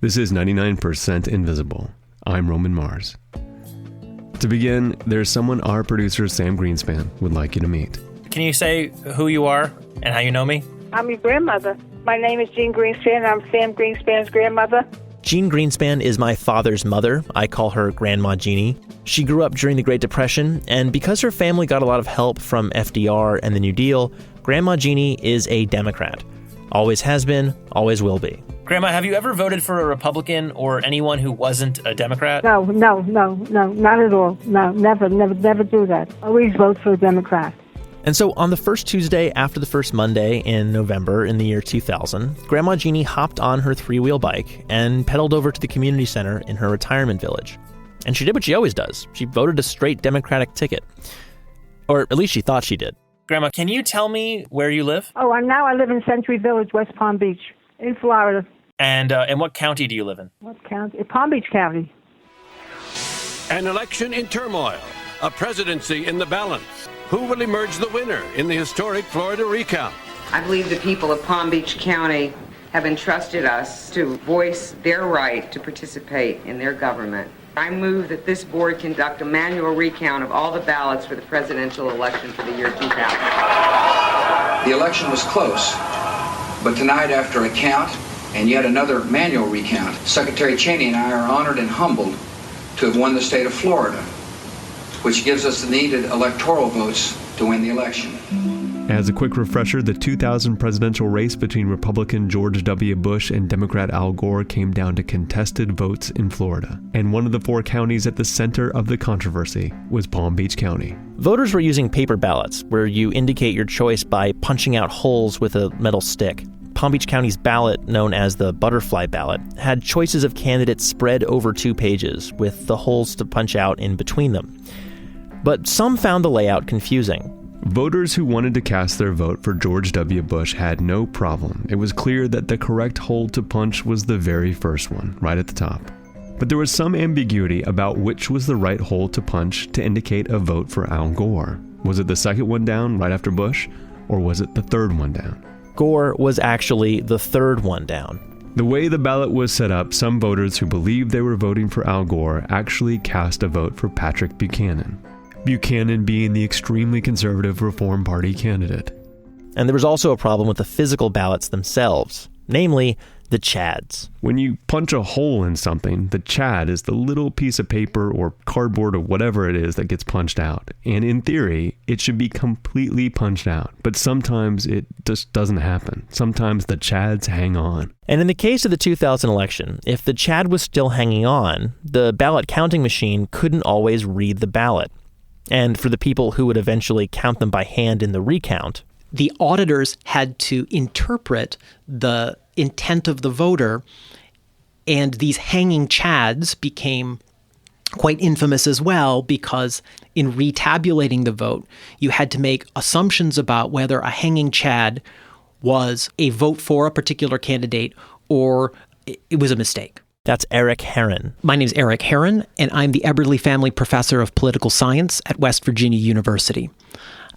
This is 99% Invisible. I'm Roman Mars. To begin, there's someone our producer Sam Greenspan would like you to meet. Can you say who you are and how you know me? I'm your grandmother. My name is Jean Greenspan. I'm Sam Greenspan's grandmother. Jean Greenspan is my father's mother. I call her Grandma Jeannie. She grew up during the Great Depression, and because her family got a lot of help from FDR and the New Deal, Grandma Jeannie is a Democrat. Always has been, always will be. Grandma, have you ever voted for a Republican or anyone who wasn't a Democrat? No, not at all. No, never do that. Always vote for a Democrat. And so on the first Tuesday after the first Monday in November in the year 2000, Grandma Jeannie hopped on her three-wheel bike and pedaled over to the community center in her retirement village. And she did what she always does. She voted a straight Democratic ticket. Or at least she thought she did. Grandma, can you tell me where you live? Oh, I live in Century Village, West Palm Beach, in Florida. And in what county do you live in? What county? Palm Beach County. An election in turmoil, a presidency in the balance. Who will emerge the winner in the historic Florida recount? I believe the people of Palm Beach County have entrusted us to voice their right to participate in their government. I move that this board conduct a manual recount of all the ballots for the presidential election for the year 2000. The election was close, but tonight, after a count and yet another manual recount, Secretary Cheney and I are honored and humbled to have won the state of Florida, which gives us the needed electoral votes to win the election. As a quick refresher, the 2000 presidential race between Republican George W. Bush and Democrat Al Gore came down to contested votes in Florida. And one of the four counties at the center of the controversy was Palm Beach County. Voters were using paper ballots, where you indicate your choice by punching out holes with a metal stick. Palm Beach County's ballot, known as the butterfly ballot, had choices of candidates spread over 2 pages, with the holes to punch out in between them. But some found the layout confusing. Voters who wanted to cast their vote for George W. Bush had no problem. It was clear that the correct hole to punch was the very first one, right at the top. But there was some ambiguity about which was the right hole to punch to indicate a vote for Al Gore. Was it the second one down right after Bush, or was it the third one down? Gore was actually the third one down. The way the ballot was set up, some voters who believed they were voting for Al Gore actually cast a vote for Patrick Buchanan. Buchanan being the extremely conservative Reform Party candidate. And there was also a problem with the physical ballots themselves, namely the chads. When you punch a hole in something, the chad is the little piece of paper or cardboard or whatever it is that gets punched out. And in theory, it should be completely punched out. But sometimes it just doesn't happen. Sometimes the chads hang on. And in the case of the 2000 election, if the chad was still hanging on, the ballot counting machine couldn't always read the ballot. And for the people who would eventually count them by hand in the recount, the auditors had to interpret the intent of the voter, and these hanging chads became quite infamous as well, because in retabulating the vote, you had to make assumptions about whether a hanging chad was a vote for a particular candidate or it was a mistake. That's Eric Heron. My name is Eric Heron, and I'm the Eberly Family Professor of Political Science at West Virginia University.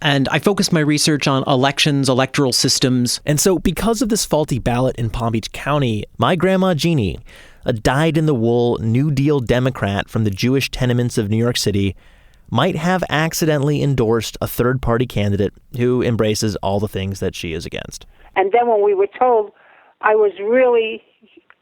And I focus my research on elections, electoral systems. And so because of this faulty ballot in Palm Beach County, my Grandma Jeannie, a dyed-in-the-wool New Deal Democrat from the Jewish tenements of New York City, might have accidentally endorsed a third-party candidate who embraces all the things that she is against. And then when we were told, I was really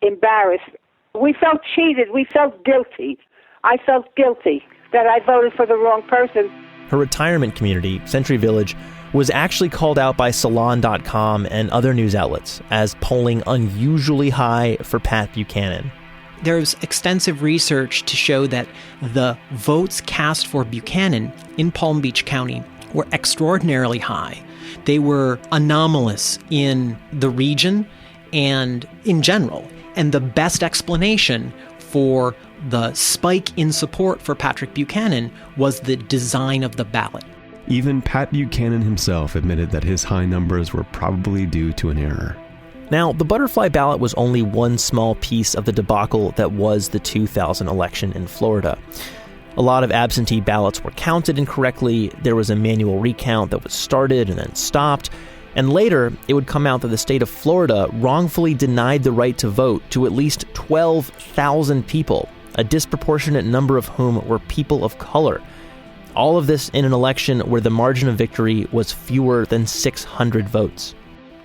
embarrassed. We felt cheated. We felt guilty. I felt guilty that I voted for the wrong person. Her retirement community, Century Village, was actually called out by Salon.com and other news outlets as polling unusually high for Pat Buchanan. There's extensive research to show that the votes cast for Buchanan in Palm Beach County were extraordinarily high. They were anomalous in the region and in general. And the best explanation for the spike in support for Patrick Buchanan was the design of the ballot. Even Pat Buchanan himself admitted that his high numbers were probably due to an error. Now, the butterfly ballot was only one small piece of the debacle that was the 2000 election in Florida. A lot of absentee ballots were counted incorrectly, there was a manual recount that was started and then stopped, And later, it would come out that the state of Florida wrongfully denied the right to vote to at least 12,000 people, a disproportionate number of whom were people of color. All of this in an election where the margin of victory was fewer than 600 votes.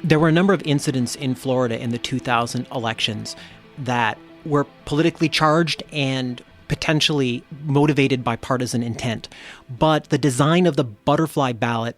There were a number of incidents in Florida in the 2000 elections that were politically charged and potentially motivated by partisan intent. But the design of the butterfly ballot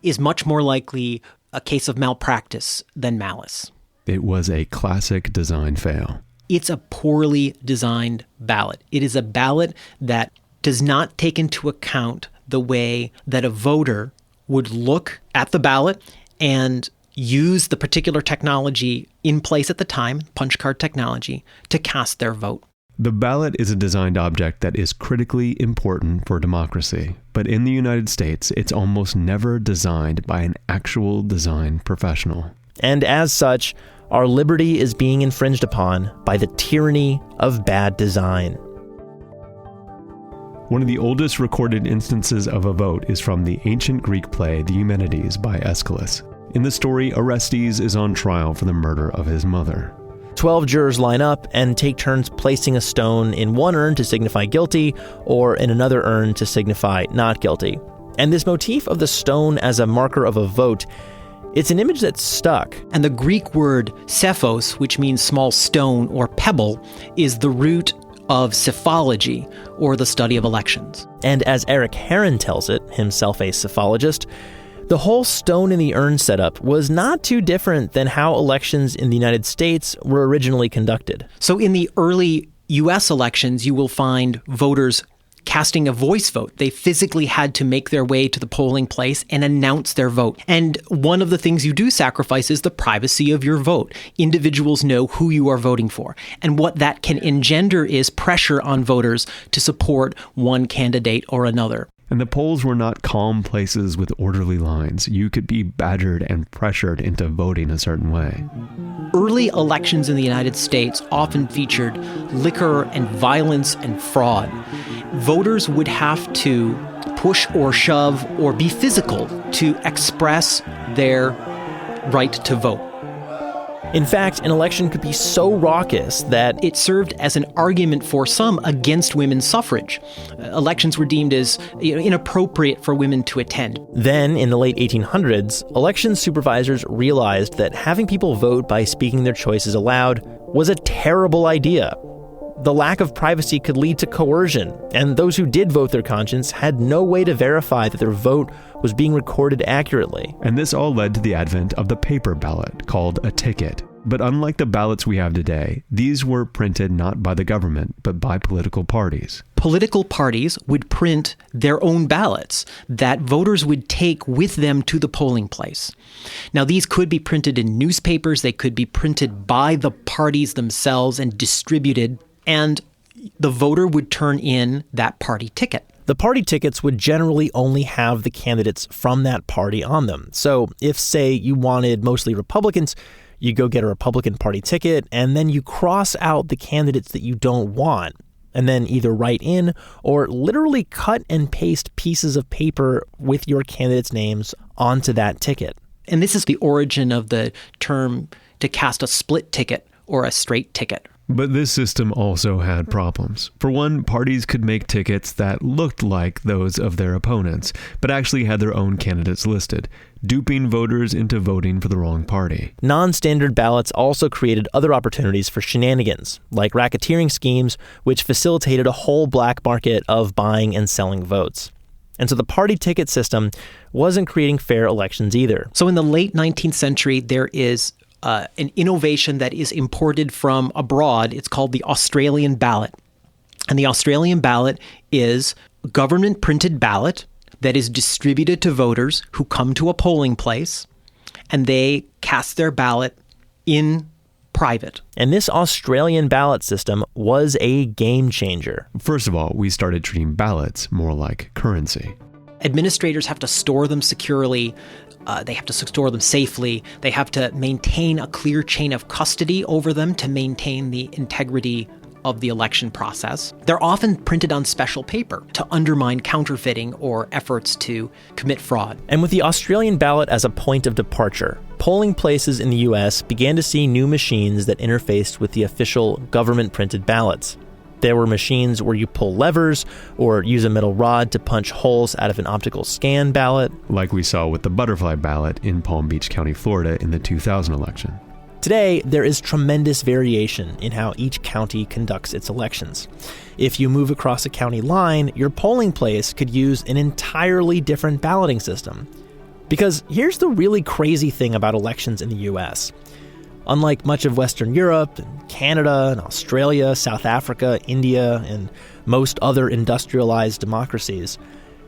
is much more likely a case of malpractice than malice. It was a classic design fail. It's a poorly designed ballot. It is a ballot that does not take into account the way that a voter would look at the ballot and use the particular technology in place at the time, punch card technology, to cast their vote. The ballot is a designed object that is critically important for democracy, but in the United States, it's almost never designed by an actual design professional. And as such, our liberty is being infringed upon by the tyranny of bad design. One of the oldest recorded instances of a vote is from the ancient Greek play The Eumenides by Aeschylus. In the story, Orestes is on trial for the murder of his mother. 12 jurors line up and take turns placing a stone in one urn to signify guilty or in another urn to signify not guilty. And this motif of the stone as a marker of a vote, it's an image that's stuck. And the Greek word sephos, which means small stone or pebble, is the root of psephology, or the study of elections. And as Eric Heron tells it, himself a psephologist, the whole stone in the urn setup was not too different than how elections in the United States were originally conducted. So in the early U.S. elections, you will find voters casting a voice vote. They physically had to make their way to the polling place and announce their vote. And one of the things you do sacrifice is the privacy of your vote. Individuals know who you are voting for. And what that can engender is pressure on voters to support one candidate or another. And the polls were not calm places with orderly lines. You could be badgered and pressured into voting a certain way. Early elections in the United States often featured liquor and violence and fraud. Voters would have to push or shove or be physical to express their right to vote. In fact, an election could be so raucous that it served as an argument for some against women's suffrage. Elections were deemed as inappropriate for women to attend. Then, in the late 1800s, election supervisors realized that having people vote by speaking their choices aloud was a terrible idea. The lack of privacy could lead to coercion, and those who did vote their conscience had no way to verify that their vote was being recorded accurately. And this all led to the advent of the paper ballot, called a ticket. But unlike the ballots we have today, these were printed not by the government, but by political parties. Political parties would print their own ballots that voters would take with them to the polling place. Now, these could be printed in newspapers, they could be printed by the parties themselves and distributed, and the voter would turn in that party ticket. The party tickets would generally only have the candidates from that party on them. So if, say, you wanted mostly Republicans, you go get a Republican Party ticket, and then you cross out the candidates that you don't want, and then either write in or literally cut and paste pieces of paper with your candidates' names onto that ticket. And this is the origin of the term to cast a split ticket or a straight ticket. But this system also had problems. For one, parties could make tickets that looked like those of their opponents, but actually had their own candidates listed, duping voters into voting for the wrong party. Non-standard ballots also created other opportunities for shenanigans, like racketeering schemes, which facilitated a whole black market of buying and selling votes. And so the party ticket system wasn't creating fair elections either. So in the late 19th century, there is an innovation that is imported from abroad. It's called the Australian ballot. And the Australian ballot is a government printed ballot that is distributed to voters who come to a polling place, and they cast their ballot in private. And this Australian ballot system was a game changer. First of all, we started treating ballots more like currency. Administrators have to store them securely. They have to store them safely. They have to maintain a clear chain of custody over them to maintain the integrity of the election process. They're often printed on special paper to undermine counterfeiting or efforts to commit fraud. And with the Australian ballot as a point of departure, polling places in the U.S. began to see new machines that interfaced with the official government-printed ballots. There were machines where you pull levers or use a metal rod to punch holes out of an optical scan ballot. Like we saw with the butterfly ballot in Palm Beach County, Florida in the 2000 election. Today, there is tremendous variation in how each county conducts its elections. If you move across a county line, your polling place could use an entirely different balloting system. Because here's the really crazy thing about elections in the U.S. Unlike much of Western Europe, and Canada, and Australia, South Africa, India, and most other industrialized democracies,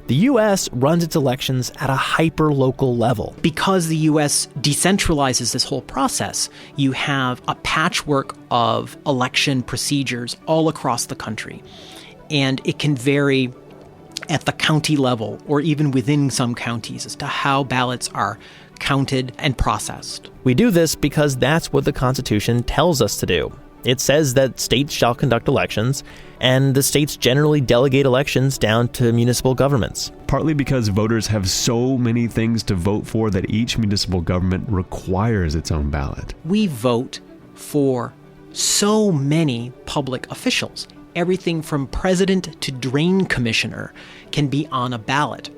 the U.S. runs its elections at a hyper-local level. Because the U.S. decentralizes this whole process, you have a patchwork of election procedures all across the country. And it can vary at the county level or even within some counties as to how ballots are counted and processed. We do this because that's what the Constitution tells us to do. It says that states shall conduct elections, and the states generally delegate elections down to municipal governments. Partly because voters have so many things to vote for that each municipal government requires its own ballot. We vote for so many public officials. Everything from president to drain commissioner can be on a ballot.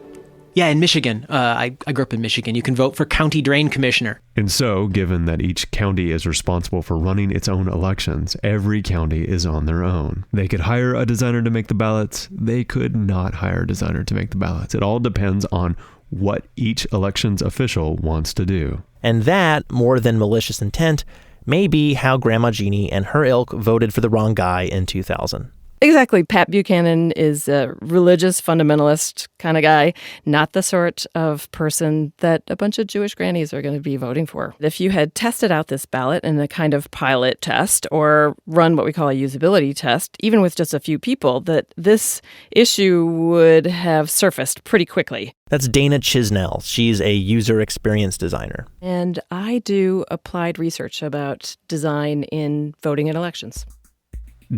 Yeah, in Michigan, I grew up in Michigan, you can vote for county drain commissioner. And so, given that each county is responsible for running its own elections, every county is on their own. They could hire a designer to make the ballots. They could not hire a designer to make the ballots. It all depends on what each elections official wants to do. And that, more than malicious intent, may be how Grandma Jeannie and her ilk voted for the wrong guy in 2000. Exactly. Pat Buchanan is a religious fundamentalist kind of guy, not the sort of person that a bunch of Jewish grannies are going to be voting for. If you had tested out this ballot in a kind of pilot test or run what we call a usability test, even with just a few people, that this issue would have surfaced pretty quickly. That's Dana Chisnell. She's a user experience designer. And I do applied research about design in voting in elections.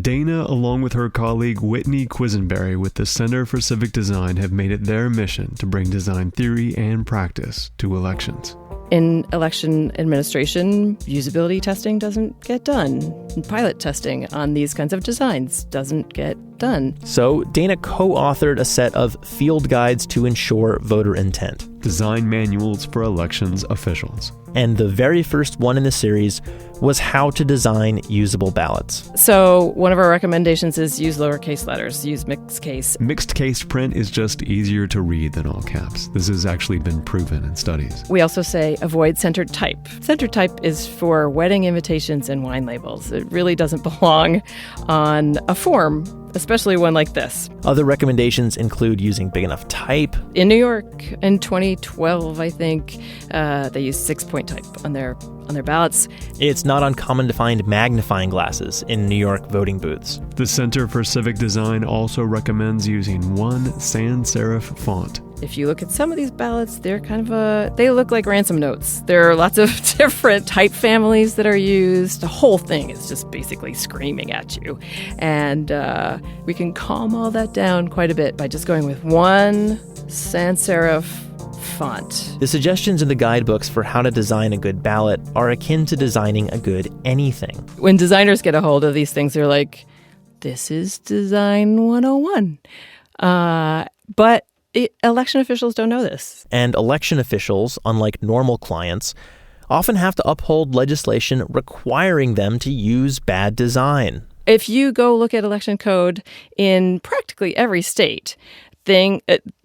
Dana, along with her colleague Whitney Quisenberry with the Center for Civic Design, have made it their mission to bring design theory and practice to elections. In election administration, usability testing doesn't get done. Pilot testing on these kinds of designs doesn't get done. So Dana co-authored a set of field guides to ensure voter intent. Design manuals for elections officials. And the very first one in the series was how to design usable ballots. So one of our recommendations is use lowercase letters, use mixed case. Mixed case print is just easier to read than all caps. This has actually been proven in studies. We also say avoid centered type. Centered type is for wedding invitations and wine labels. It really doesn't belong on a form, especially one like this. Other recommendations include using big enough type. In New York in 2012, I think, they used 6-point type on their ballots. It's not uncommon to find magnifying glasses in New York voting booths. The Center for Civic Design also recommends using one sans serif font. If you look at some of these ballots, they're they look like ransom notes. There are lots of different type families that are used. The whole thing is just basically screaming at you. And we can calm all that down quite a bit by just going with one sans serif font. The suggestions in the guidebooks for how to design a good ballot are akin to designing a good anything. When designers get a hold of these things, they're like, this is design 101. But election officials don't know this. And election officials, unlike normal clients, often have to uphold legislation requiring them to use bad design. If you go look at election code in practically every state,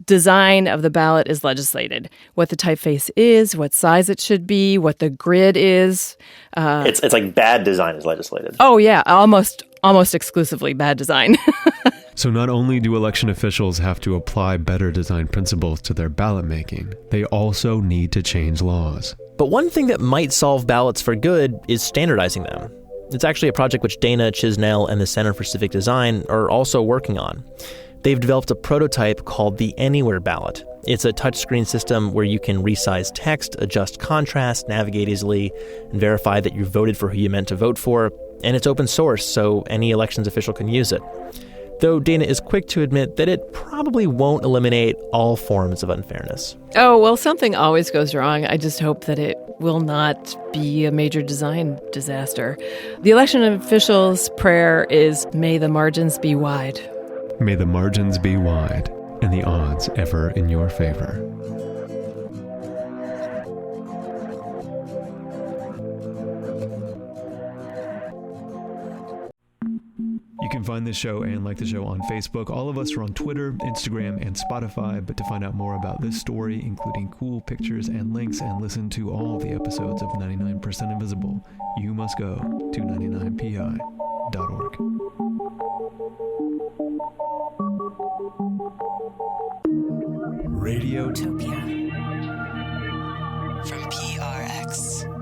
design of the ballot is legislated. What the typeface is, what size it should be, what the grid is. It's like bad design is legislated. Oh yeah, almost exclusively bad design. So not only do election officials have to apply better design principles to their ballot making, they also need to change laws. But one thing that might solve ballots for good is standardizing them. It's actually a project which Dana Chisnell and the Center for Civic Design are also working on. They've developed a prototype called the Anywhere Ballot. It's a touchscreen system where you can resize text, adjust contrast, navigate easily, and verify that you voted for who you meant to vote for, and it's open source, so any elections official can use it. Though Dana is quick to admit that it probably won't eliminate all forms of unfairness. Oh, well, something always goes wrong. I just hope that it will not be a major design disaster. The election officials' prayer is, may the margins be wide. May the margins be wide, and the odds ever in your favor. You can find this show and like the show on Facebook. All of us are on Twitter, Instagram, and Spotify. But to find out more about this story, including cool pictures and links, and listen to all the episodes of 99% Invisible, you must go to 99pi.org. Radiotopia from PRX.